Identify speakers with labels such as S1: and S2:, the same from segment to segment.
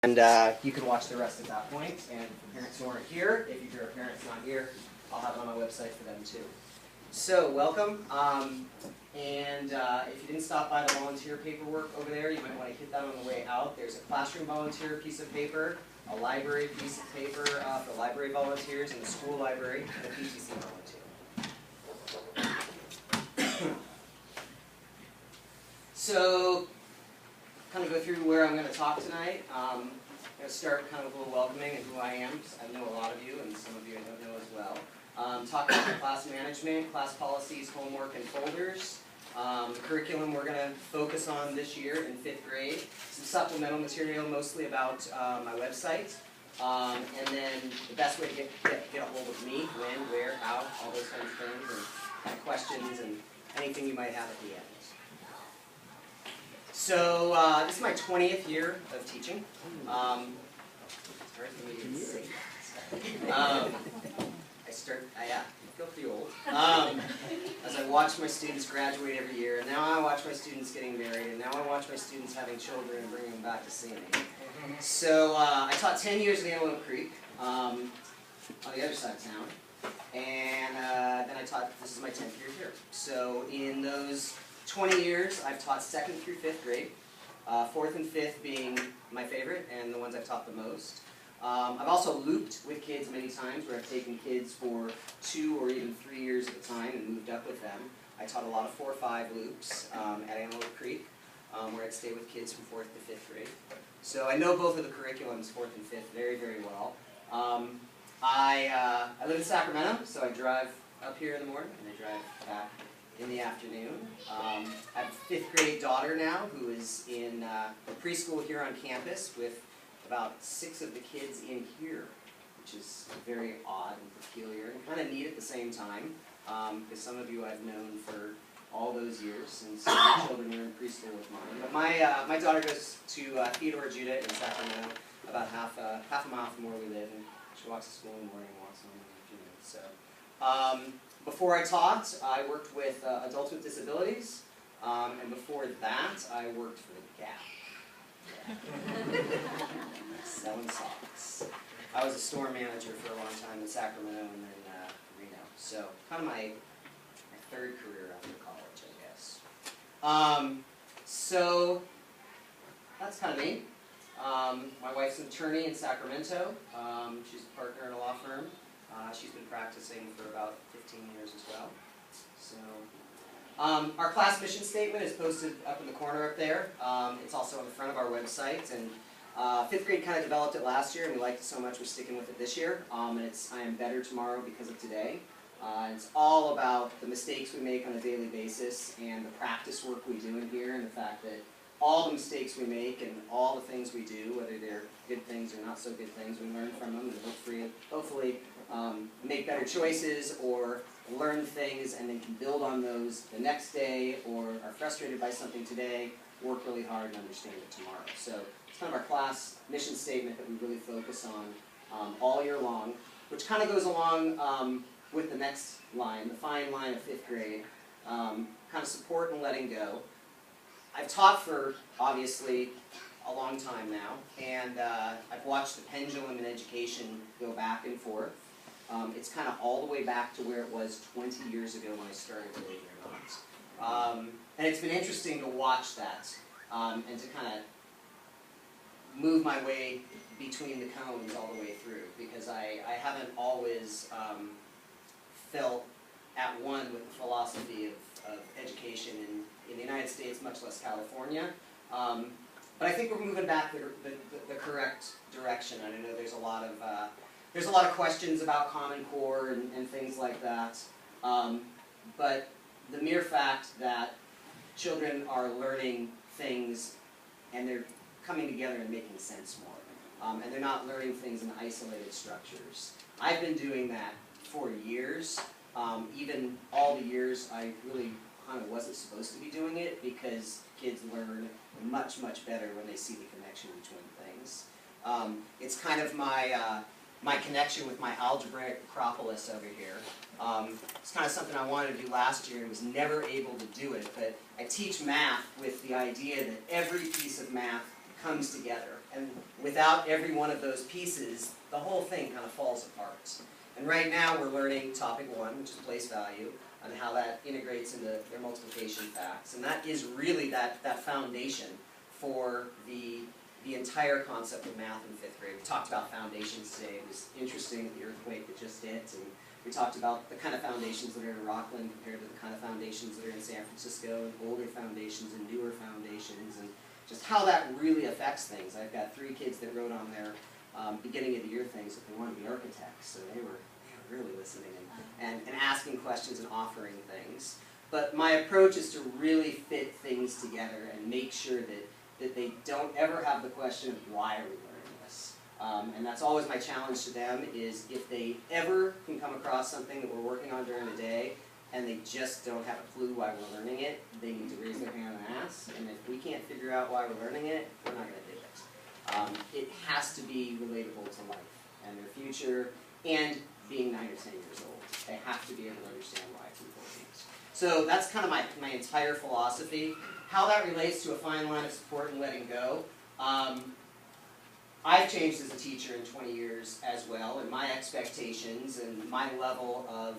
S1: And you can watch the rest at that point. And for parents who aren't here, if your parent's not here, I'll have it on my website for them too. So welcome. If you didn't stop by the volunteer paperwork over there, you might want to hit that on the way out. There's a classroom volunteer piece of paper, a library piece of paper for library volunteers, and the school library, and a PTC volunteer. So, kind of go through where I'm going to talk tonight. I'm going to start kind of a little welcoming and who I am, because I know a lot of you, and some of you I don't know as well. Talk about class management, class policies, homework, and folders. The curriculum we're going to focus on this year in 5th grade. Some supplemental material, mostly about my website. And then the best way to get a hold of me, when, where, how, all those kinds of things, and kind of questions and anything you might have at the end. So this is my 20th year of teaching. It's hard for me to say that. I feel pretty old. As I watch my students graduate every year, and now I watch my students getting married, and now I watch my students having children and bringing them back to see me. So I taught 10 years in Antelope Creek, on the other side of town, and then I taught, this is my 10th year here. So in those 20 years, I've taught 2nd through 5th grade, 4th and 5th being my favorite, and the ones I've taught the most. I've also looped with kids many times, where I've taken kids for 2 or even 3 years at a time and moved up with them. I taught a lot of 4 or 5 loops at Antelope Creek, where I'd stay with kids from 4th to 5th grade. So I know both of the curriculums, 4th and 5th, very, very well. I live in Sacramento, so I drive up here in the morning, and I drive back in the afternoon. I have a 5th grade daughter now, who is in preschool here on campus with about 6 of the kids in here, which is very odd and peculiar and kind of neat at the same time, because some of you I've known for all those years, since my children were in preschool with mine. But my daughter goes to Theodore Judah in Sacramento, about half a mile from where we live, and she walks to school in the morning and walks home in the afternoon. So before I taught, I worked with adults with disabilities, and before that, I worked for the Gap. Selling socks. I was a store manager for a long time in Sacramento and then Reno. So kind of my 3rd career after college, I guess. So that's kind of me. My wife's an attorney in Sacramento. She's a partner in a law firm. She's been practicing for about 15 years as well. So. Our class mission statement is posted up in the corner up there. It's also on the front of our website. And 5th grade kind of developed it last year, and we liked it so much we're sticking with it this year. And it's I am better tomorrow because of today. It's all about the mistakes we make on a daily basis and the practice work we do in here, and the fact that all the mistakes we make and all the things we do, whether they're good things or not so good things, we learn from them and hopefully make better choices or learn things and then can build on those the next day, or are frustrated by something today, work really hard and understand it tomorrow. So it's kind of our class mission statement that we really focus on all year long, which kind of goes along with the next line, the fine line of 5th grade, kind of support and letting go. I've taught for, obviously, a long time now, and I've watched the pendulum in education go back and forth. It's kind of all the way back to where it was 20 years ago when I started, believe it or not. And it's been interesting to watch that and to kind of move my way between the cones all the way through, because I haven't always felt at one with the philosophy of education in the United States, much less California. But I think we're moving back the correct direction. I know there's a lot of questions about Common Core and things like that. But the mere fact that children are learning things and they're coming together and making sense more. And they're not learning things in isolated structures. I've been doing that for years. Even all the years I really kind of wasn't supposed to be doing it, because kids learn much, much better when they see the connection between things. It's kind of my connection with my algebraic acropolis over here. It's kind of something I wanted to do last year and was never able to do it, but I teach math with the idea that every piece of math comes together And without every one of those pieces, the whole thing kind of falls apart. And right now we're learning topic 1, which is place value, and how that integrates into their multiplication facts. And that is really that foundation for the entire concept of math in 5th grade. We talked about foundations today. It was interesting, the earthquake that just hit, and we talked about the kind of foundations that are in Rockland compared to the kind of foundations that are in San Francisco, and older foundations and newer foundations, and just how that really affects things. I've got 3 kids that wrote on their beginning of the year things that they want to be architects, so they were really listening and asking questions and offering things. But my approach is to really fit things together and make sure that they don't ever have the question of why are we learning this. And that's always my challenge to them, is if they ever can come across something that we're working on during the day and they just don't have a clue why we're learning it, they need to raise their hand and ask. And if we can't figure out why we're learning it, we're not going to do it. It has to be relatable to life and their future, and being 9 or 10 years old. They have to be able to understand why it's important. So that's kind of my entire philosophy. How that relates to a fine line of support and letting go. I've changed as a teacher in 20 years as well, and my expectations and my level of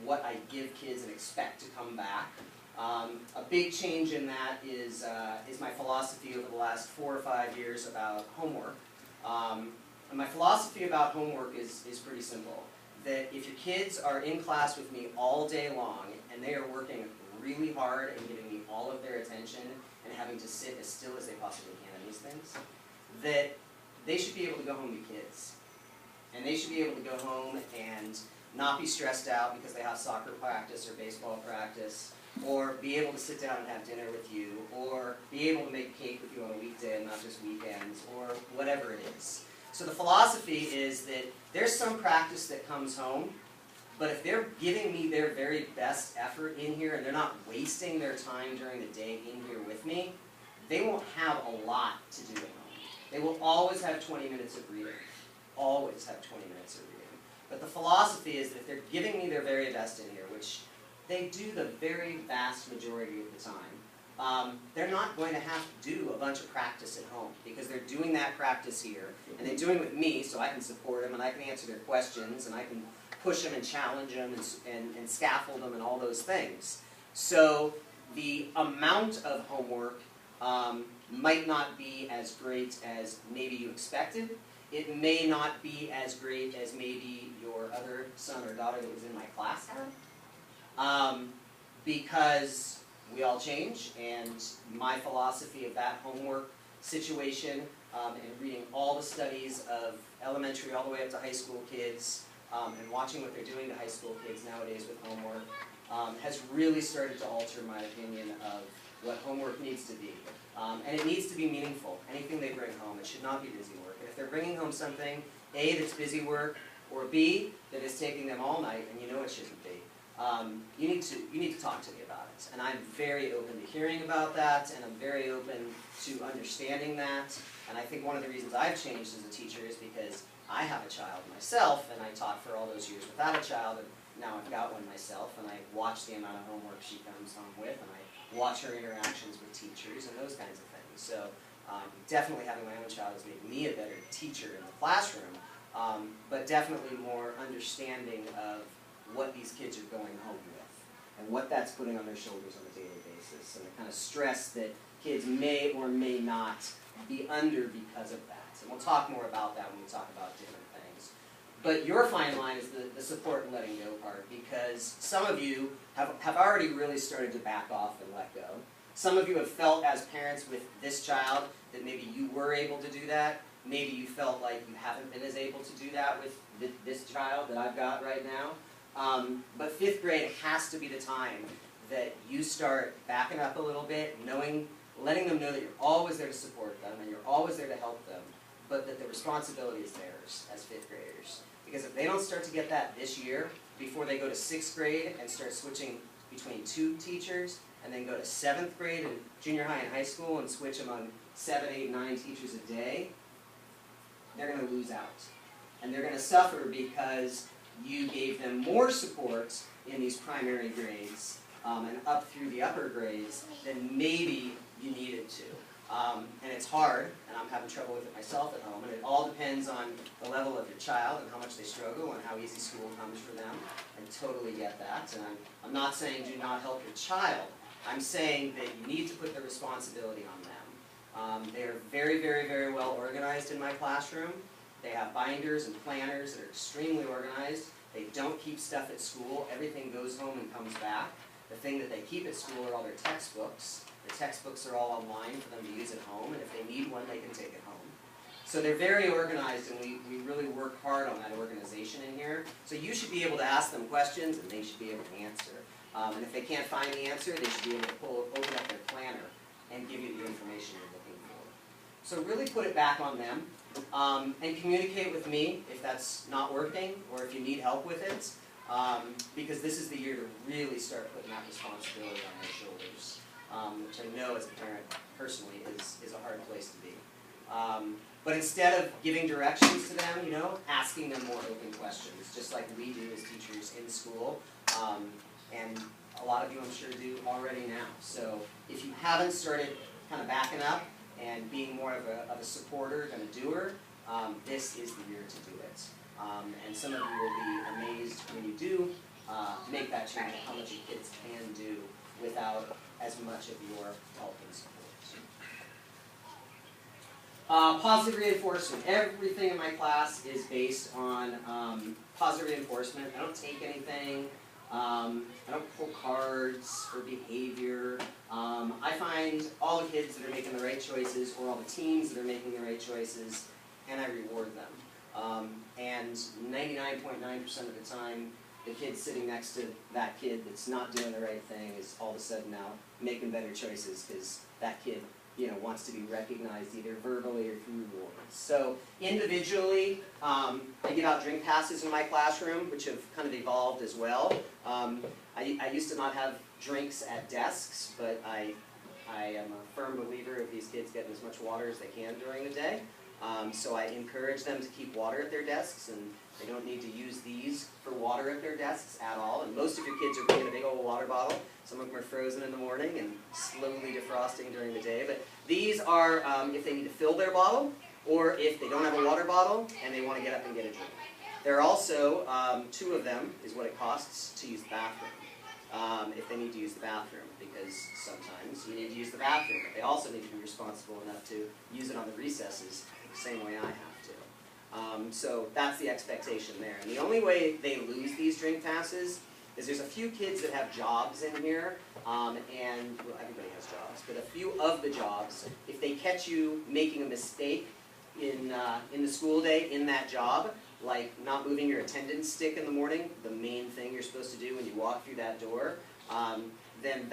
S1: what I give kids and expect to come back. A big change in that is my philosophy over the last 4 or 5 years about homework. And my philosophy about homework is pretty simple. That if your kids are in class with me all day long and they are working really hard and giving me all of their attention and having to sit as still as they possibly can in these things, that they should be able to go home to kids. And they should be able to go home and not be stressed out because they have soccer practice or baseball practice, or be able to sit down and have dinner with you, or be able to make a cake with you on a weekday and not just weekends, or whatever it is. So the philosophy is that there's some practice that comes home, but if they're giving me their very best effort in here and they're not wasting their time during the day in here with me, they won't have a lot to do at home. They will always have 20 minutes of reading. Always have 20 minutes of reading. But the philosophy is that if they're giving me their very best in here, which they do the very vast majority of the time, they're not going to have to do a bunch of practice at home, because they're doing that practice here, and they're doing it with me, so I can support them, and I can answer their questions, and I can push them and challenge them and scaffold them and all those things. So the amount of homework might not be as great as maybe you expected. It may not be as great as maybe your other son or daughter that was in my class had, because we all change, and my philosophy of that homework situation and reading all the studies of elementary all the way up to high school kids and watching what they're doing to high school kids nowadays with homework has really started to alter my opinion of what homework needs to be. And it needs to be meaningful. Anything they bring home, it should not be busy work. And if they're bringing home something, A, that's busy work, or B, that is taking them all night, and you know it shouldn't be, you need to talk to me about it. And I'm very open to hearing about that, and I'm very open to understanding that. And I think one of the reasons I've changed as a teacher is because I have a child myself, and I taught for all those years without a child, and now I've got one myself, and I watch the amount of homework she comes home with, and I watch her interactions with teachers and those kinds of things. So definitely having my own child has made me a better teacher in the classroom, but definitely more understanding of what these kids are going home with and what that's putting on their shoulders on a daily basis, and the kind of stress that kids may or may not be under because of that. And we'll talk more about that when we talk about different things. But your fine line is the support and letting go part, because some of you have already really started to back off and let go. Some of you have felt as parents with this child that maybe you were able to do that. Maybe you felt like you haven't been as able to do that with this child that I've got right now. But 5th grade has to be the time that you start backing up a little bit, letting them know that you're always there to support them and you're always there to help them, but that the responsibility is theirs as 5th graders. Because if they don't start to get that this year, before they go to 6th grade and start switching between 2 teachers, and then go to 7th grade and junior high and high school and switch among 7, 8, 9 teachers a day, they're going to lose out. And they're going to suffer because you gave them more support in these primary grades and up through the upper grades than maybe you needed to. And it's hard, and I'm having trouble with it myself at home, and it all depends on the level of your child and how much they struggle and how easy school comes for them. I totally get that, and I'm not saying do not help your child. I'm saying that you need to put the responsibility on them. They're very, very, very well organized in my classroom. They have binders and planners that are extremely organized. They don't keep stuff at school. Everything goes home and comes back. The thing that they keep at school are all their textbooks. The textbooks are all online for them to use at home, and if they need one, they can take it home. So they're very organized, and we really work hard on that organization in here. So you should be able to ask them questions, and they should be able to answer. And if they can't find the answer, they should be able to open up their planner and give you the information you're looking for. So really put it back on them, and communicate with me if that's not working, or if you need help with it, because this is the year to really start putting that responsibility on their shoulders. Which I know as a parent personally is a hard place to be. But instead of giving directions to them, asking them more open questions, just like we do as teachers in school, and a lot of you I'm sure do already now. So if you haven't started kind of backing up and being more of a supporter than a doer, this is the year to do it. And some of you will be amazed when you do make that change, how much your kids can do without as much of your help and support. Positive reinforcement. Everything in my class is based on positive reinforcement. I don't take anything. I don't pull cards for behavior. I find all the kids that are making the right choices, or all the teams that are making the right choices, and I reward them. And 99.9% of the time, the kid sitting next to that kid that's not doing the right thing is all of a sudden now making better choices because that kid, wants to be recognized either verbally or through rewards. So individually, I give out drink passes in my classroom, which have kind of evolved as well. I used to not have drinks at desks, but I am a firm believer of these kids getting as much water as they can during the day. So I encourage them to keep water at their desks, and they don't need to use these for water at their desks at all. And most of your kids are bringing a big old water bottle. Some of them are frozen in the morning and slowly defrosting during the day. But these are if they need to fill their bottle, or if they don't have a water bottle and they want to get up and get a drink. There are also 2 of them is what it costs to use the bathroom. If they need to use the bathroom, because sometimes you need to use the bathroom, but they also need to be responsible enough to use it on the recesses the same way I have to. So that's the expectation there. And the only way they lose these drink passes is there's a few kids that have jobs in here, and well, everybody has jobs, but a few of the jobs, if they catch you making a mistake in the school day in that job, like not moving your attendance stick in the morning, the main thing you're supposed to do when you walk through that door, then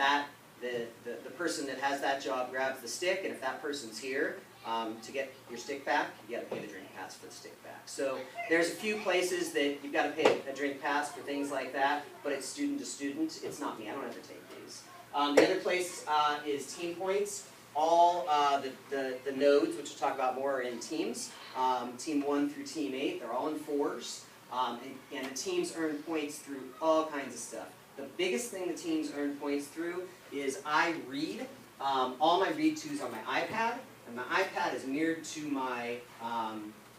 S1: the person that has that job grabs the stick, and if that person's here, to get your stick back, you got to pay the drink pass for the stick back. So there's a few places that you've got to pay a drink pass for things like that, but it's student to student. It's not me. I don't have to take these. The other place is team points. All the nodes, which we'll talk about more, are in teams. Team 1 through Team 8, they're all in 4s. And the teams earn points through all kinds of stuff. The biggest thing the teams earn points through is I read. All my read to's on my iPad, and my iPad is mirrored to my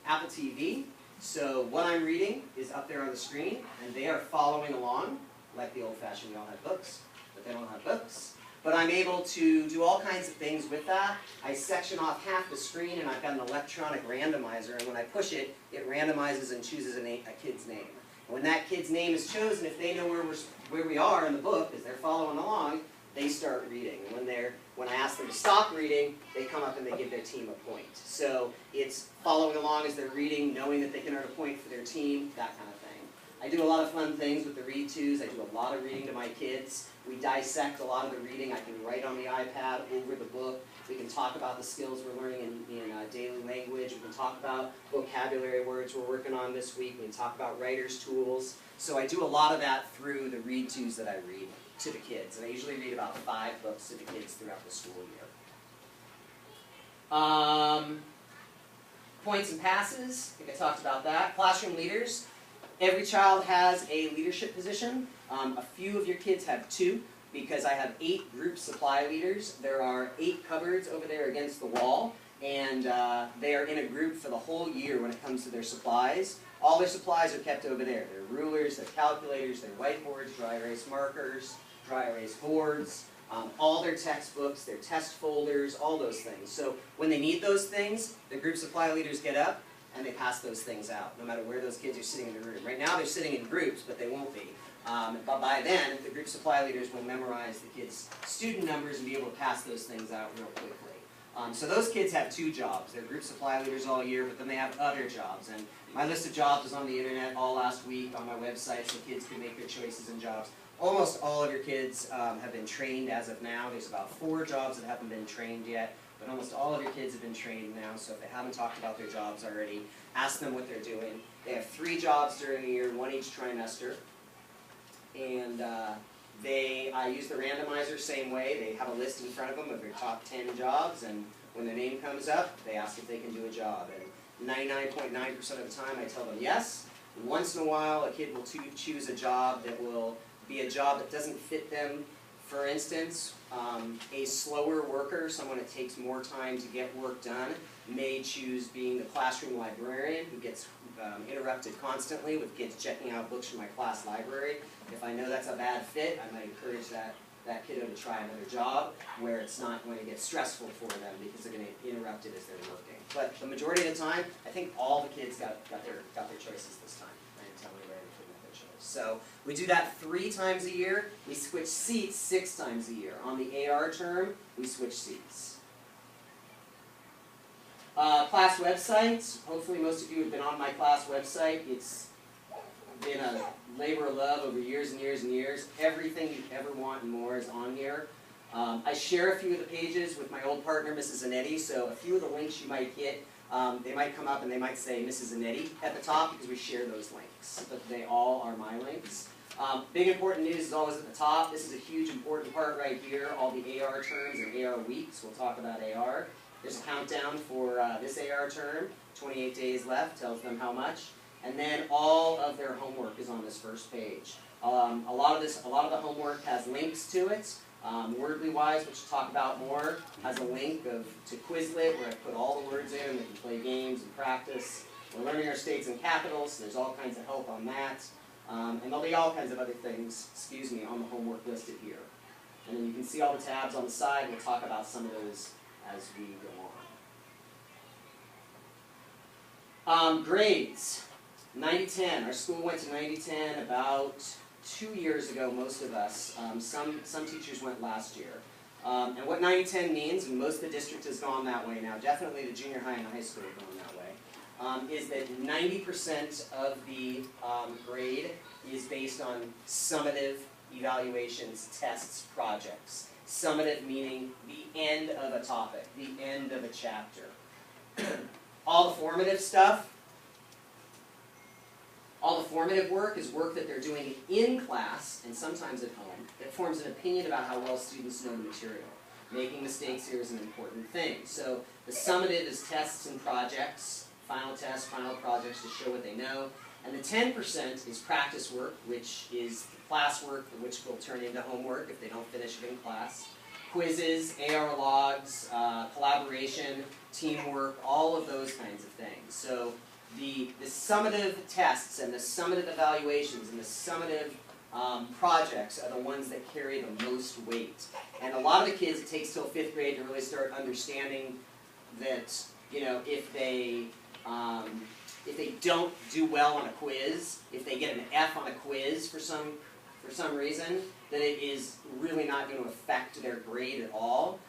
S1: Apple TV. So what I'm reading is up there on the screen, and they are following along, like the old-fashioned, we all have books, but they don't have books. But I'm able to do all kinds of things with that. I section off half the screen, and I've got an electronic randomizer, and when I push it, it randomizes and chooses a kid's name. And when that kid's name is chosen, if they know where we are in the book, as they're following along, they start reading. And when I ask them to stop reading, they come up and they give their team a point. So it's following along as they're reading, knowing that they can earn a point for their team, that kind of thing. I do a lot of fun things with the read tos. I do a lot of reading to my kids. We dissect a lot of the reading. I can write on the iPad over the book. We can talk about the skills we're learning in daily language. We can talk about vocabulary words we're working on this week. We can talk about writer's tools. So I do a lot of that through the read tos that I read to the kids. And I usually read about 5 books to the kids throughout the school year. Points and passes. I think I talked about that. Classroom leaders. Every child has a leadership position. A few of your kids have 2. because I have 8 group supply leaders. There are 8 cupboards over there against the wall, and they are in a group for the whole year when it comes to their supplies. All their supplies are kept over there. Their rulers, their calculators, their whiteboards, dry erase markers, dry erase boards, all their textbooks, their test folders, all those things. So when they need those things, the group supply leaders get up and they pass those things out, no matter where those kids are sitting in the room. Right now they're sitting in groups, but they won't be. But by then, the group supply leaders will memorize the kids' student numbers and be able to pass those things out real quickly. So those kids have 2 jobs. They're group supply leaders all year, but then they have other jobs. And my list of jobs was on the internet all last week on my website, so kids can make their choices in jobs. Almost all of your kids have been trained as of now. There's about 4 jobs that haven't been trained yet, but almost all of your kids have been trained now, so if they haven't talked about their jobs already, ask them what they're doing. They have 3 jobs during the year, 1 each trimester, and I use the randomizer same way. They have a list in front of them of their top 10 jobs, and when their name comes up, they ask if they can do a job. And 99.9% of the time I tell them yes. Once in a while, a kid will choose a job that will be a job that doesn't fit them. For instance, a slower worker, someone that takes more time to get work done, may choose being the classroom librarian who gets interrupted constantly with kids checking out books from my class library. If I know that's a bad fit, I might encourage that kiddo to try another job where it's not going to get stressful for them because they're going to get interrupted as they're working. But the majority of the time, I think all the kids got their choices this time. I didn't tell anybody they couldn't have their choice. So we do that 3 times a year. We switch seats 6 times a year. On the AR term, we switch seats. Class website. Hopefully most of you have been on my class website. It's been a labor of love over years and years and years. Everything you ever want and more is on here. I share a few of the pages with my old partner, Mrs. Zanetti, so a few of the links you might get, they might come up and they might say Mrs. Zanetti at the top because we share those links, but they all are my links. Big important news is always at the top. This is a huge important part right here, all the AR terms and AR weeks. We'll talk about AR. There's a countdown for this AR term, 28 days left, tells them how much. And then all of their homework is on this first page. A lot of the homework has links to it. Wordly Wise, which we'll talk about more, has a link to Quizlet where I put all the words in and they can play games and practice. We're learning our states and capitals, so there's all kinds of help on that. And there'll be all kinds of other things, on the homework listed here. And then you can see all the tabs on the side. We'll talk about some of those as we go on. Grades. 90-10. Our school went to 90-10 about 2 years ago, most of us. Some teachers went last year. And what 90-10 means, and most of the district has gone that way now, definitely the junior high and high school have gone that way, is that 90% of the grade is based on summative evaluations, tests, projects. Summative meaning the end of a topic, the end of a chapter. All the formative stuff, all the formative work is work that they're doing in class, and sometimes at home, that forms an opinion about how well students know the material. Making mistakes here is an important thing. So the summative is tests and projects, final tests, final projects to show what they know. And the 10% is practice work, which is class work, which will turn into homework if they don't finish it in class. Quizzes, AR logs, collaboration, teamwork, all of those kinds of things. So the summative tests and the summative evaluations and the summative projects are the ones that carry the most weight. And a lot of the kids, it takes till 5th grade to really start understanding that, if they don't do well on a quiz, if they get an F on a quiz for some reason, then it is really not going to affect their grade at all,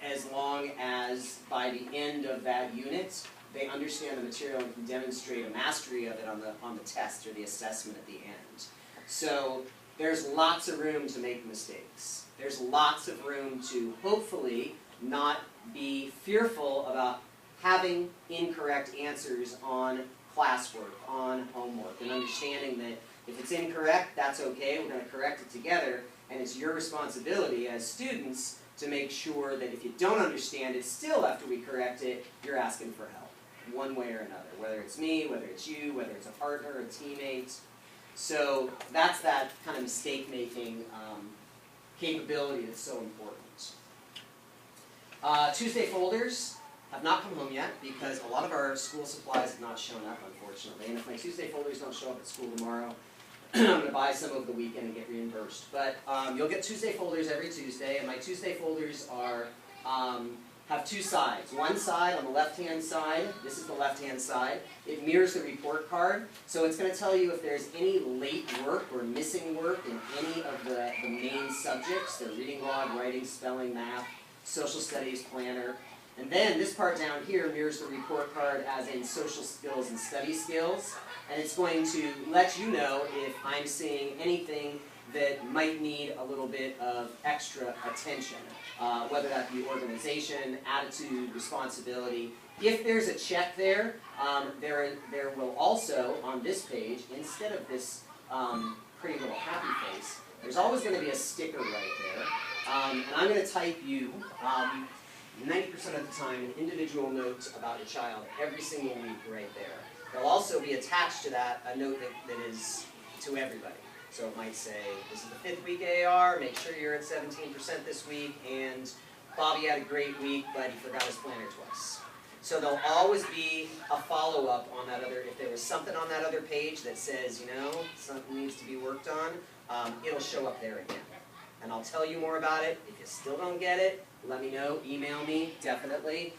S1: as long as by the end of that unit, they understand the material and can demonstrate a mastery of it on the test or the assessment at the end. So there's lots of room to make mistakes. There's lots of room to hopefully not be fearful about having incorrect answers on classwork, on homework, and understanding that if it's incorrect, that's okay, we're going to correct it together, and it's your responsibility as students to make sure that if you don't understand it, still after we correct it, you're asking for help, one way or another, whether it's me, whether it's you, whether it's a partner, a teammate. So that's that kind of mistake-making capability that's so important. Tuesday folders have not come home yet because a lot of our school supplies have not shown up, unfortunately. And if my Tuesday folders don't show up at school tomorrow, I'm going to buy some over the weekend and get reimbursed. But you'll get Tuesday folders every Tuesday, and my Tuesday folders are have two sides. One side on the left-hand side, this is the left-hand side, it mirrors the report card. So it's going to tell you if there's any late work or missing work in any of the main subjects, the reading log, writing, spelling, math, social studies, planner. And then this part down here mirrors the report card as in social skills and study skills. And it's going to let you know if I'm seeing anything that might need a little bit of extra attention, whether that be organization, attitude, responsibility. If there's a check there, there will also, on this page, instead of this pretty little happy face, there's always going to be a sticker right there. And I'm going to type you 90% of the time an individual note about a child every single week right there. There'll also be attached to that a note that is to everybody. So it might say, this is the 5th week AR, make sure you're at 17% this week, and Bobby had a great week, but he forgot his planner twice. So there'll always be a follow-up on that other, if there was something on that other page that says, you know, something needs to be worked on, it'll show up there again. And I'll tell you more about it. If you still don't get it, let me know, email me, definitely.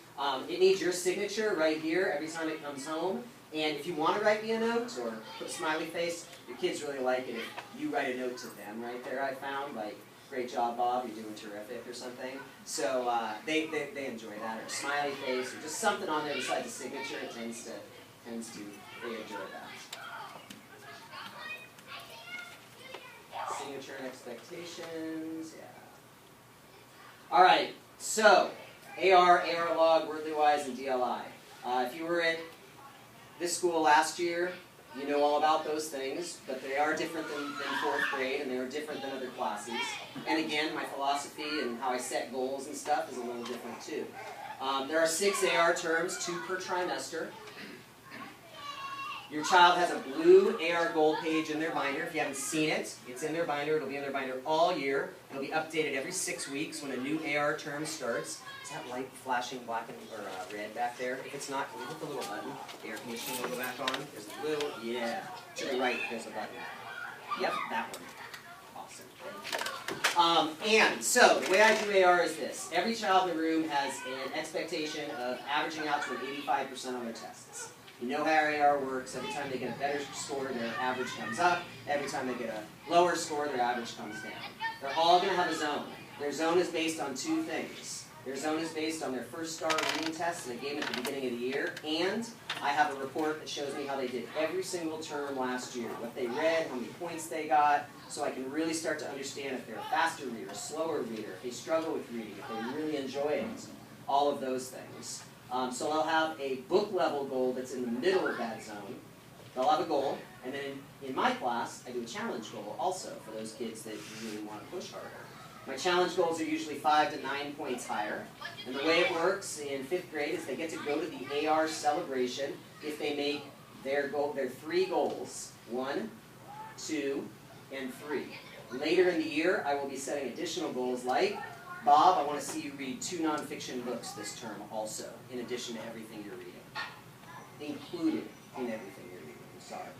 S1: It needs your signature right here every time it comes home. And if you want to write me a note or put a smiley face, your kids really like it if you write a note to them right there, I found. Like, great job, Bob, you're doing terrific or something. So they enjoy that. Or a smiley face or just something on there besides a signature. It tends to they enjoy that. Signature and expectations, yeah. All right, so AR, AR log, Wordly Wise, and DLI. If you were at this school last year, you know all about those things, but they are different than 4th grade, and they are different than other classes. And again, my philosophy and how I set goals and stuff is a little different too. There are 6 AR terms, 2 per trimester. Your child has a blue AR goal page in their binder. If you haven't seen it, it's in their binder. It'll be in their binder all year. It'll be updated every 6 weeks when a new AR term starts. Is that light flashing black and or red back there? If it's not, can we hit the little button? The air conditioning will go back on. There's a little, yeah. To the right, there's a button. Yep, that one. Awesome. Thank you. And so, the way I do AR is this. Every child in the room has an expectation of averaging out to an 85% on their tests. You know how AR works. Every time they get a better score, their average comes up. Every time they get a lower score, their average comes down. They're all going to have a zone. Their zone is based on 2 things. Their zone is based on their first star reading test that they gave at the beginning of the year, and I have a report that shows me how they did every single term last year, what they read, how many points they got, so I can really start to understand if they're a faster reader, a slower reader, if they struggle with reading, if they really enjoy it, all of those things. So I'll have a book level goal that's in the middle of that zone. They'll have a goal, and then in my class, I do a challenge goal also for those kids that really want to push harder. My challenge goals are usually 5 to 9 points higher. And the way it works in 5th grade is they get to go to the AR celebration if they make their 3 goals, 1, 2, and 3. Later in the year, I will be setting additional goals like, Bob, I want to see you read 2 nonfiction books this term also, in addition to everything you're reading. Included in everything you're reading, I'm sorry.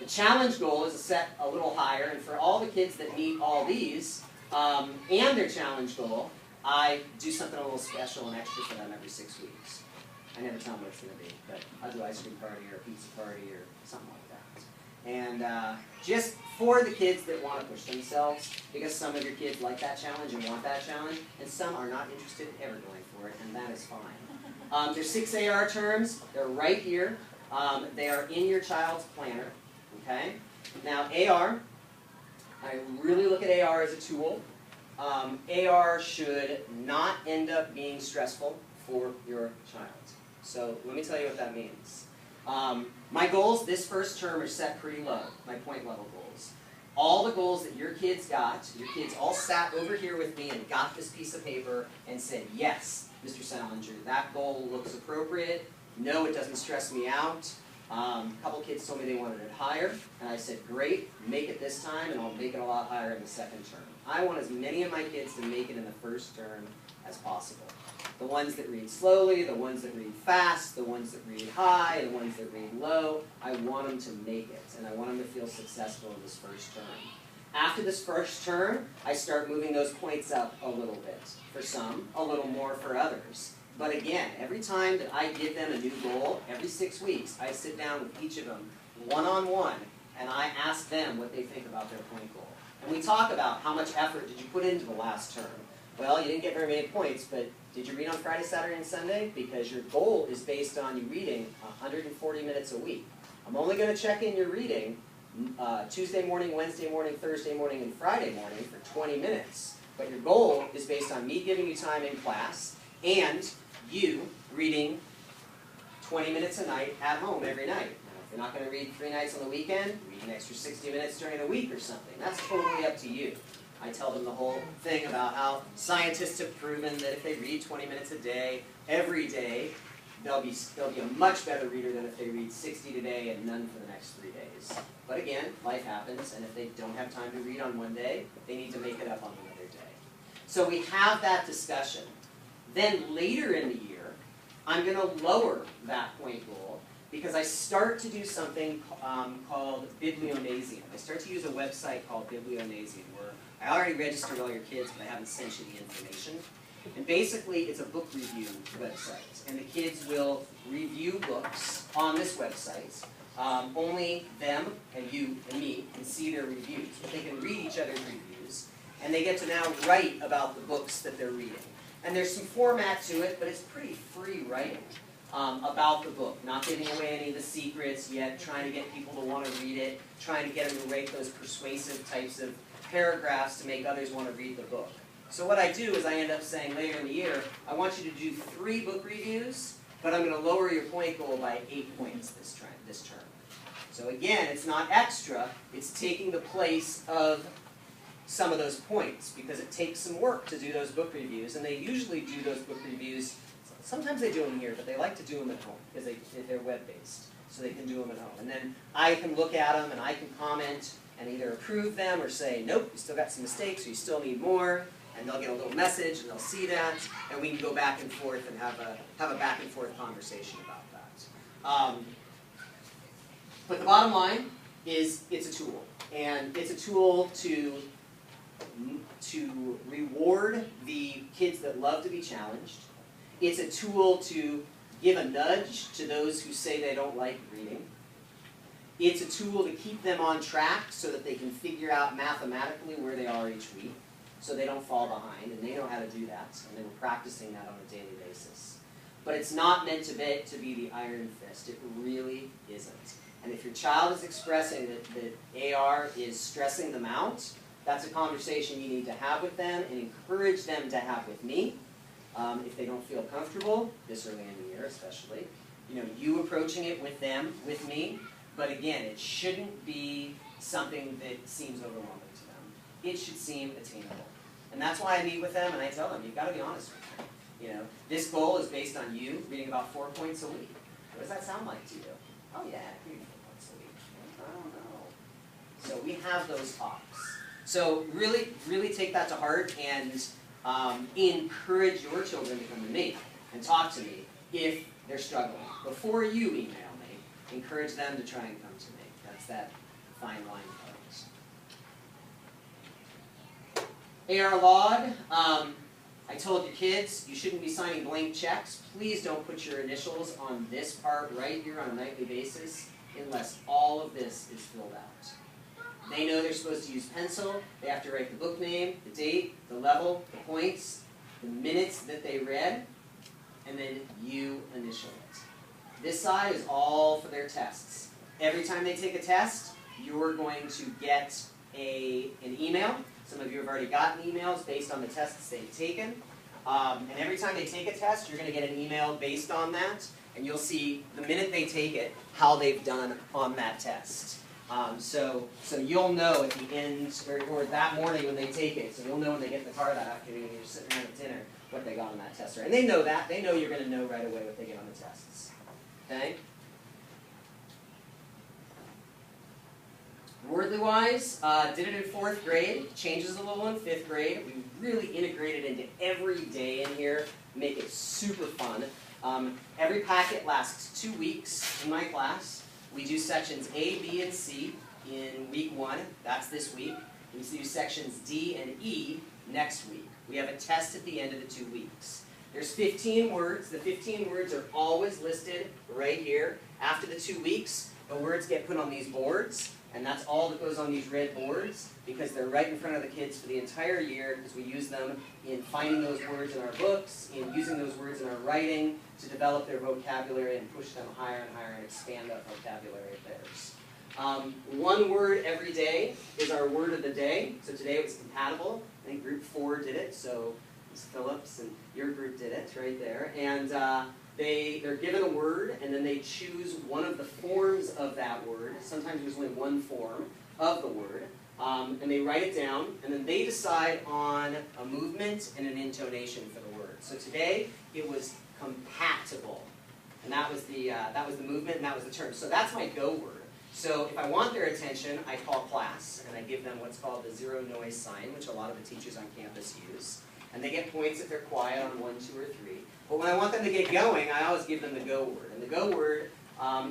S1: The challenge goal is set a little higher, and for all the kids that meet all these, and their challenge goal, I do something a little special and extra for them every 6 weeks. I never tell them what it's going to be, but I'll do ice cream party or a pizza party or something like that. And just for the kids that want to push themselves, because some of your kids like that challenge and want that challenge, and some are not interested in ever going for it, and that is fine. There's 6 AR terms. They're right here. They are in your child's planner. Okay? Now, AR, I really look at AR as a tool. AR should not end up being stressful for your child. So let me tell you what that means. My goals this first term are set pretty low, my point level goals. All the goals that your kids got, your kids all sat over here with me and got this piece of paper and said, yes, Mr. Salinger, that goal looks appropriate. No, it doesn't stress me out. A couple kids told me they wanted it higher, and I said, great, make it this time, and I'll make it a lot higher in the second term. I want as many of my kids to make it in the first term as possible. The ones that read slowly, the ones that read fast, the ones that read high, the ones that read low, I want them to make it, and I want them to feel successful in this first term. After this first term, I start moving those points up a little bit for some, a little more for others. But again, every time that I give them a new goal, every 6 weeks, I sit down with each of them one-on-one, and I ask them what they think about their point goal. And we talk about how much effort did you put into the last term. Well, you didn't get very many points, but did you read on Friday, Saturday, and Sunday? Because your goal is based on you reading 140 minutes a week. I'm only going to check in your reading Tuesday morning, Wednesday morning, Thursday morning, and Friday morning for 20 minutes. But your goal is based on me giving you time in class and you reading 20 minutes a night at home every night. Now, if you're not going to read 3 nights on the weekend, read an extra 60 minutes during the week or something. That's totally up to you. I tell them the whole thing about how scientists have proven that if they read 20 minutes a day, every day, they'll be a much better reader than if they read 60 today and none for the next 3 days. But again, life happens, and if they don't have time to read on one day, they need to make it up on another day. So we have that discussion. Then later in the year, I'm going to lower that point goal because I start to do something called Biblionasium. I start to use a website called Biblionasium where I already registered all your kids, but I haven't sent you the information. And basically, it's a book review website. And the kids will review books on this website. Only them and you and me can see their reviews. But they can read each other's reviews. And they get to now write about the books that they're reading. And there's some format to it, but it's pretty free writing about the book. Not giving away any of the secrets yet, trying to get people to want to read it, trying to get them to write those persuasive types of paragraphs to make others want to read the book. So what I do is I end up saying later in the year, I want you to do 3 book reviews, but I'm going to lower your point goal by 8 points this term. So again, it's not extra, it's taking the place of some of those points, because it takes some work to do those book reviews, and they usually do those book reviews, sometimes they do them here, but they like to do them at home, because they're web-based, so they can do them at home. And then I can look at them, and I can comment, and either approve them, or say, nope, you still got some mistakes, or you still need more, and they'll get a little message, and they'll see that, and we can go back and forth and have a back and forth conversation about that. But the bottom line is it's a tool, and it's a tool to reward the kids that love to be challenged. It's a tool to give a nudge to those who say they don't like reading. It's a tool to keep them on track so that they can figure out mathematically where they are each week, so they don't fall behind, and they know how to do that, and they were practicing that on a daily basis. But it's not meant to be the iron fist. It really isn't. And if your child is expressing that AR is stressing them out, that's a conversation you need to have with them and encourage them to have with me. If they don't feel comfortable, this early in the year especially, you approaching it with them, with me. But again, it shouldn't be something that seems overwhelming to them. It should seem attainable. And that's why I meet with them and I tell them, you've got to be honest with me. This goal is based on you reading about 4 points a week. What does that sound like to you? Oh yeah, I read 4 points a week. I don't know. So we have those talks. So really, really take that to heart and encourage your children to come to me and talk to me if they're struggling. Before you email me, encourage them to try and come to me. That's that fine line part. AR log. I told your kids you shouldn't be signing blank checks. Please don't put your initials on this part right here on a nightly basis unless all of this is filled out. They know they're supposed to use pencil. They have to write the book name, the date, the level, the points, the minutes that they read, and then you initial it. This side is all for their tests. Every time they take a test, you're going to get an email. Some of you have already gotten emails based on the tests they've taken. And every time they take a test, you're going to get an email based on that. And you'll see the minute they take it, how they've done on that test. So you'll know at the end, or that morning when they take it, so you'll know when they get in the car that afternoon and you're sitting around at dinner, what they got on that test. And they know that. They know you're going to know right away what they get on the tests. Okay? Wordly-wise, did it in 4th grade, changes a little in 5th grade. We really integrated into every day in here, make it super fun. Every packet lasts 2 weeks in my class. We do sections A, B, and C in week 1, that's this week. We do sections D and E next week. We have a test at the end of the 2 weeks. There's 15 words. The 15 words are always listed right here. After the 2 weeks, the words get put on these boards, and that's all that goes on these red boards because they're right in front of the kids for the entire year because we use them in finding those words in our books, in using those words in our writing to develop their vocabulary and push them higher and higher and expand that vocabulary of theirs. 1 word every day is our word of the day. So today it was compatible. I think group 4 did it, so Ms. Phillips and your group did it right there. And they're given a word, and then they choose one of the forms of that word. Sometimes there's only one form of the word. And they write it down, and then they decide on a movement and an intonation for the word. So today it was compatible, and that was the movement, and that was the term. So that's my go word. So if I want their attention, I call class, and I give them what's called the 0 noise sign, which a lot of the teachers on campus use. And they get points if they're quiet on 1, 2, or 3. But when I want them to get going, I always give them the go word. And the go word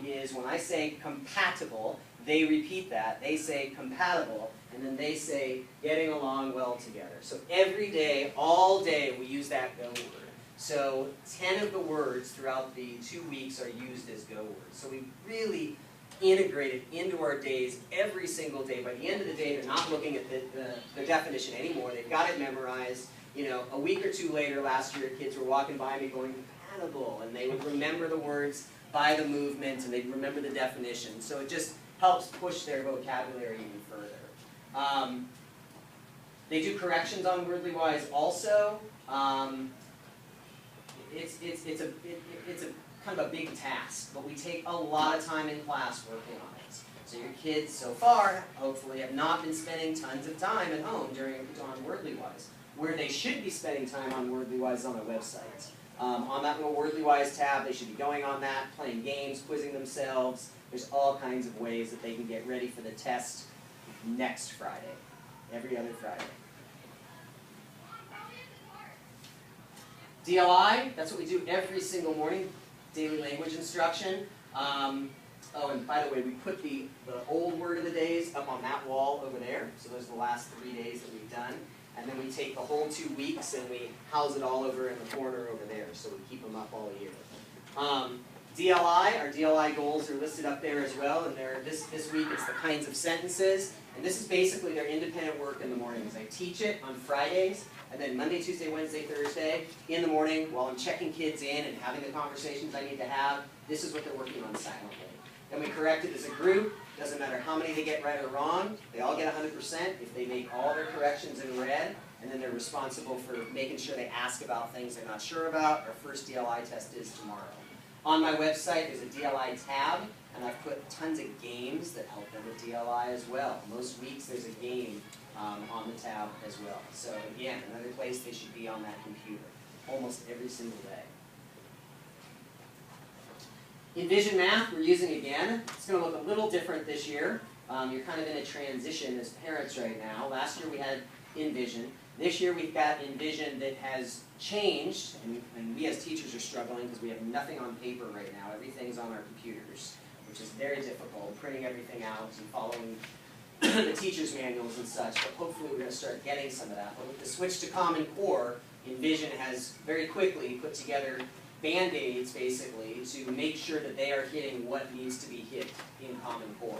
S1: is when I say compatible, they repeat that. They say compatible, and then they say getting along well together. So every day, all day, we use that go word. So 10 of the words throughout the 2 weeks are used as go words. So we really integrated into our days every single day. By the end of the day, they're not looking at the definition anymore. They've got it memorized. You know, a week or 2 later, last year, kids were walking by me going, compatible, and they would remember the words by the movement, and they'd remember the definition. So it just helps push their vocabulary even further. They do corrections on Wordly Wise also. It's a kind of a big task, but we take a lot of time in class working on it. So your kids so far, hopefully, have not been spending tons of time at home on Wordly Wise. Where they should be spending time on Wordly Wise is on our website. On that little Wordly Wise tab, they should be going on that, playing games, quizzing themselves. There's all kinds of ways that they can get ready for the test next Friday, every other Friday. DLI, that's what we do every single morning, daily language instruction. Oh, and by the way, we put the old word of the days up on that wall over there. So those are the last 3 days that we've done. And then we take the whole 2 weeks and we house it all over in the corner over there. So we keep them up all year. DLI, our DLI goals are listed up there as well. And this week it's the kinds of sentences. And this is basically their independent work in the mornings. I teach it on Fridays. And then Monday, Tuesday, Wednesday, Thursday, in the morning, while I'm checking kids in and having the conversations I need to have, this is what they're working on silently. Then we correct it as a group. Doesn't matter how many they get right or wrong. They all get 100% if they make all their corrections in red. And then they're responsible for making sure they ask about things they're not sure about. Our first DLI test is tomorrow. On my website, there's a DLI tab, and I've put tons of games that help them with DLI as well. Most weeks there's a game on the tab as well. So again, another place they should be on that computer almost every single day. Envision Math we're using again. It's going to look a little different this year. You're kind of in a transition as parents right now. Last year we had Envision. This year we've got Envision that has changed, and we as teachers are struggling because we have nothing on paper right now. Everything's on our computers, which is very difficult, printing everything out and following the teacher's manuals and such, but hopefully we're going to start getting some of that. But with the switch to Common Core, Envision has very quickly put together Band-Aids, basically, to make sure that they are hitting what needs to be hit in Common Core.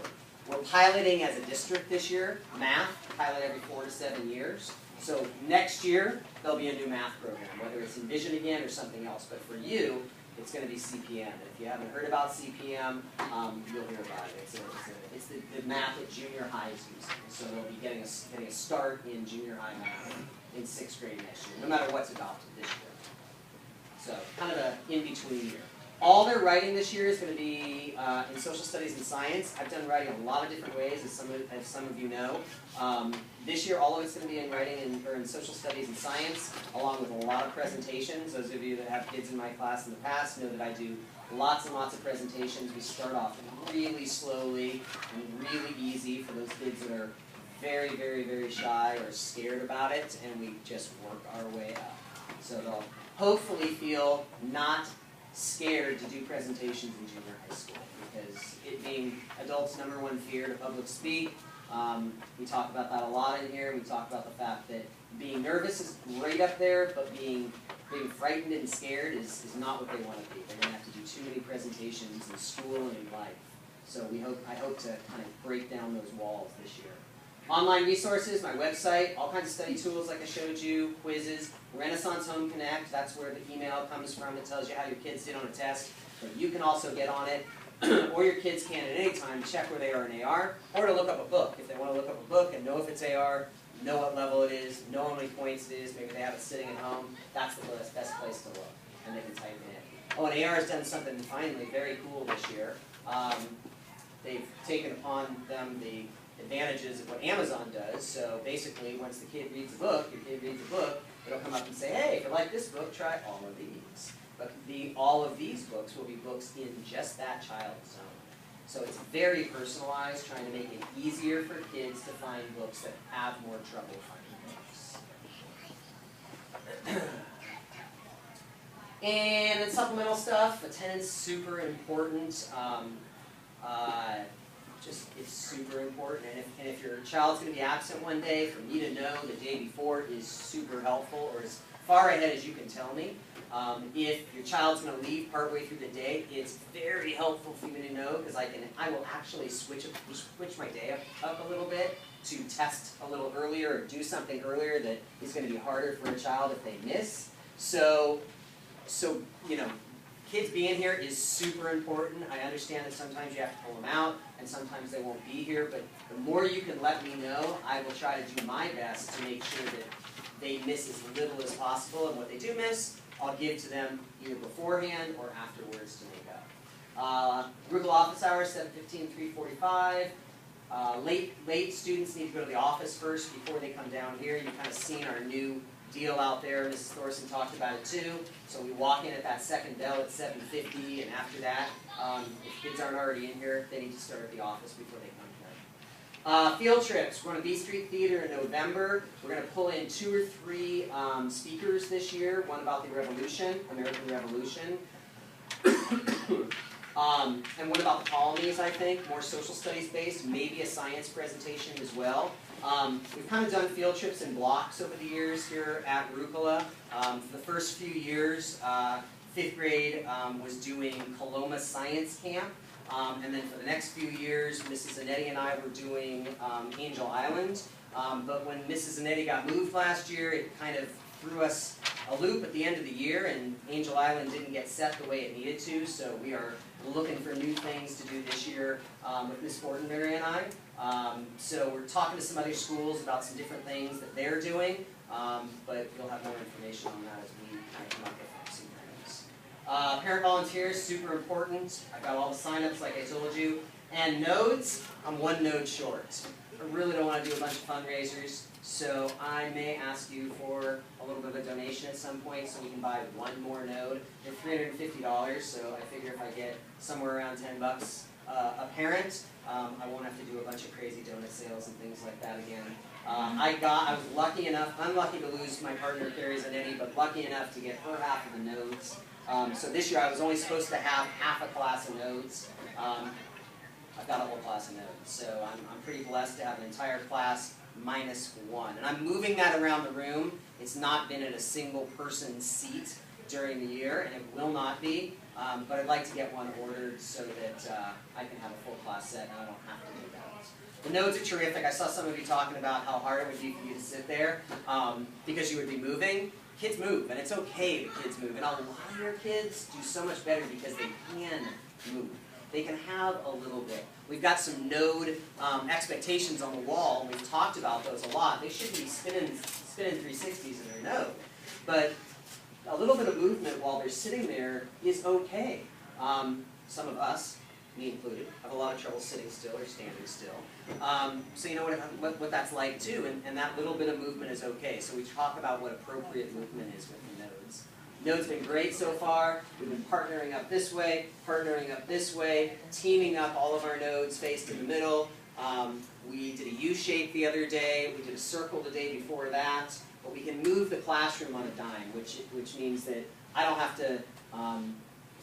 S1: We're piloting as a district this year, math, pilot every 4 to 7 years. So next year, there'll be a new math program, whether it's Envision again or something else. But for you, it's going to be CPM. And if you haven't heard about CPM, you'll hear about it. It's the math that junior high is using. So they'll be getting a start in junior high math in 6th grade next year, no matter what's adopted this year. So kind of an in-between year. All their writing this year is going to be in social studies and science. I've done writing a lot of different ways, as some of you know. This year, all of it's going to be in writing or in social studies and science, along with a lot of presentations. Those of you that have kids in my class in the past know that I do lots and lots of presentations. We start off really slowly and really easy for those kids that are very, very, very shy or scared about it, and we just work our way up. So they'll hopefully feel not scared to do presentations in junior high school, because it being adults' #1 fear to public speak. We talk about that a lot in here. We talk about the fact that being nervous is great up there, but being frightened and scared is not what they want to be. They're going to have to do too many presentations in school and in life. So I hope to kind of break down those walls this year. Online resources, my website, all kinds of study tools like I showed you, quizzes, Renaissance Home Connect, that's where the email comes from. It tells you how your kids did on a test. But you can also get on it, or your kids can at any time check where they are in AR, or to look up a book. If they want to look up a book and know if it's AR, know what level it is, know how many points it is, maybe they have it sitting at home, that's the best place to look, and they can type it in. Oh, and AR has done something finally very cool this year. They've taken upon them the advantages of what Amazon does. So basically, once the kid reads a book, your kid reads a book, it'll come up and say, hey, if you like this book, try all of these. But all of these books will be books in just that child's zone. So it's very personalized, trying to make it easier for kids to find books that have more trouble finding books. And then supplemental stuff, attendance, super important. It's super important, and if your child's going to be absent one day, for me to know the day before is super helpful, or as far ahead as you can tell me. If your child's going to leave partway through the day, it's very helpful for me to know, because I will actually switch my day up a little bit to test a little earlier or do something earlier that is going to be harder for a child if they miss. So you know, kids being here is super important. I understand that sometimes you have to pull them out, and sometimes they won't be here, but the more you can let me know, I will try to do my best to make sure that they miss as little as possible, and what they do miss, I'll give to them either beforehand or afterwards to make up. Google office hours, 7:15, 3:45. Late students need to go to the office first before they come down here. You've kind of seen our new deal out there. Mrs. Thorson talked about it too. So we walk in at that second bell at 7:50, and after that, if kids aren't already in here, they need to start at the office before they come here. Field trips. We're going to B Street Theater in November. We're going to pull in 2 or 3 speakers this year. One about the Revolution, American Revolution. And one about the colonies, I think, more social studies based, maybe a science presentation as well. We've kind of done field trips in blocks over the years here at Rucola. For the first few years, 5th grade was doing Coloma Science Camp. And then for the next few years, Mrs. Zanetti and I were doing Angel Island. But when Mrs. Zanetti got moved last year, it kind of threw us a loop at the end of the year, and Angel Island didn't get set the way it needed to, so we are looking for new things to do this year with Miss Fortenberry and I. So we're talking to some other schools about some different things that they're doing, but you'll have more information on that as we kind of come up with some things. Parent volunteers, super important. I've got all the sign-ups like I told you. And nodes, I'm 1 node short. I really don't want to do a bunch of fundraisers, so I may ask you for a little bit of a donation at some point so we can buy 1 more node. They're $350, so I figure if I get somewhere around $10 a parent, I won't have to do a bunch of crazy donut sales and things like that again. I was lucky enough, unlucky to lose my partner Carrie Zanetti, but lucky enough to get her half of the nodes. So this year I was only supposed to have half a class of nodes. I've got a whole class of nodes, so I'm pretty blessed to have an entire class minus 1. And I'm moving that around the room. It's not been in a single person seat during the year, and it will not be. But I'd like to get one ordered so that I can have a full class set and I don't have to do that. The nodes are terrific. I saw some of you talking about how hard it would be for you to sit there because you would be moving. Kids move, and it's okay that kids move. And a lot of your kids do so much better because they can move. They can have a little bit. We've got some node expectations on the wall, and we've talked about those a lot. They shouldn't be spinning 360s in their node. But a little bit of movement while they're sitting there is okay. Some of us, me included, have a lot of trouble sitting still or standing still. So you know what that's like too, and that little bit of movement is okay. So we talk about what appropriate movement is with the nodes. Node's been great so far. We've been partnering up this way, teaming up all of our nodes faced in the middle. We did a U-shape the other day. We did a circle the day before that. But we can move the classroom on a dime, which means that I don't have to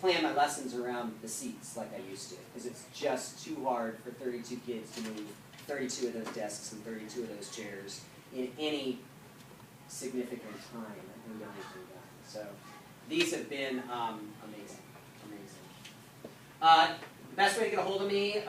S1: plan my lessons around the seats like I used to, because it's just too hard for 32 kids to move 32 of those desks and 32 of those chairs in any significant time and get anything done. So these have been amazing. The best way to get a hold of me,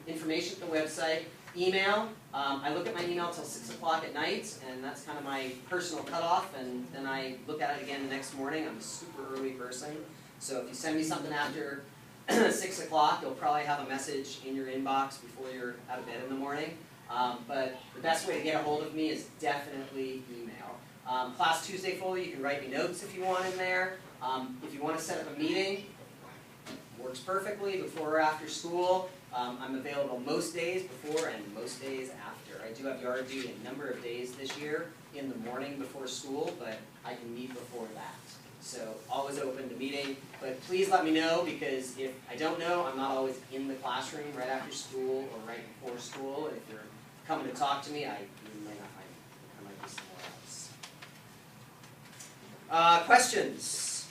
S1: information at the website, email. I look at my email till 6 o'clock at night, and that's kind of my personal cutoff, and then I look at it again the next morning. I'm a super early person, so if you send me something after 6 o'clock, you'll probably have a message in your inbox before you're out of bed in the morning. But the best way to get a hold of me is definitely email. Class Tuesday folder, you can write me notes if you want in there. If you want to set up a meeting, works perfectly before or after school. I'm available most days before and most days after. I do have yard duty a number of days this year in the morning before school, but I can meet before that. So always open to meeting, but please let me know, because if I don't know, I'm not always in the classroom right after school or right before school. And if you're coming to talk to me, you might not find me. I might be somewhere else. Questions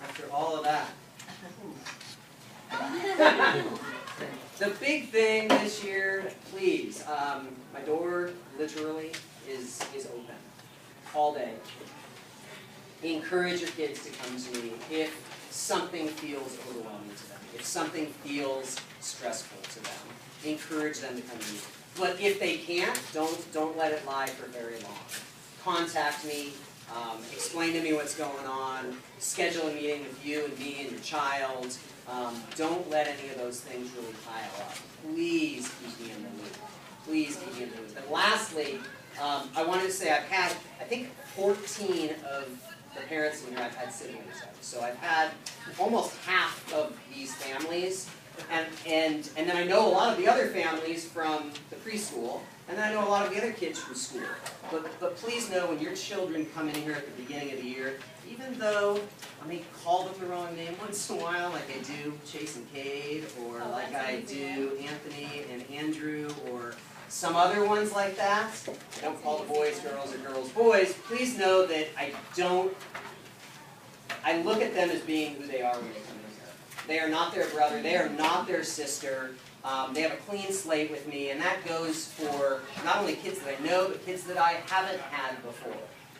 S1: after all of that? The big thing this year, please, my door literally is open all day. Encourage your kids to come to me if something feels overwhelming to them, if something feels stressful to them. Encourage them to come to me. But if they can't, don't let it lie for very long. Contact me, explain to me what's going on, schedule a meeting with you and me and your child. Don't let any of those things really pile up. Please keep me in the loop. Please keep me in the loop. And lastly, I wanted to say I've had, I think, 14 of the parents in here I've had sitting in this house. So I've had almost half of these families. And then I know a lot of the other families from the preschool, and then I know a lot of the other kids from school. But please know, when your children come in here at the beginning of the year, even though I may call them the wrong name once in a while, like I do Chase and Cade, or like I do Anthony and Andrew, or some other ones like that, I don't call the boys girls or girls boys, please know that I look at them as being who they are when they come in here. They are not their brother, they are not their sister. They have a clean slate with me, and that goes for not only kids that I know, but kids that I haven't had before.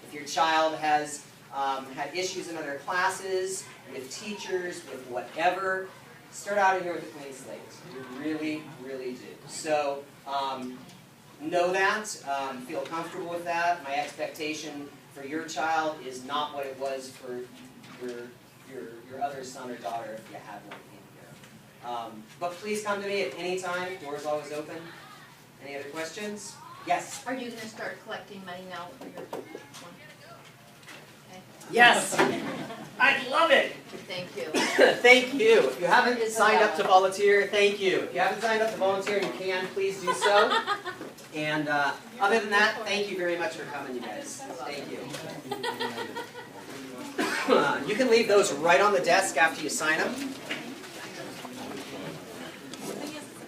S1: If your child has had issues in other classes, with teachers, with whatever, start out in here with a clean slate. You really, really do. So know that, feel comfortable with that. My expectation for your child is not what it was for your other son or daughter if you had one in here. But please come to me at any time. Door's always open. Any other questions? Yes?
S2: Are you going to start collecting money now for your one? Okay.
S1: Yes! I'd love it!
S2: Thank you.
S1: Thank you. If you haven't signed up to volunteer, thank you. If you haven't signed up to volunteer and you can, please do so. And other than that, thank you very much for coming, you guys. Thank you. You can leave those right on the desk after you sign them.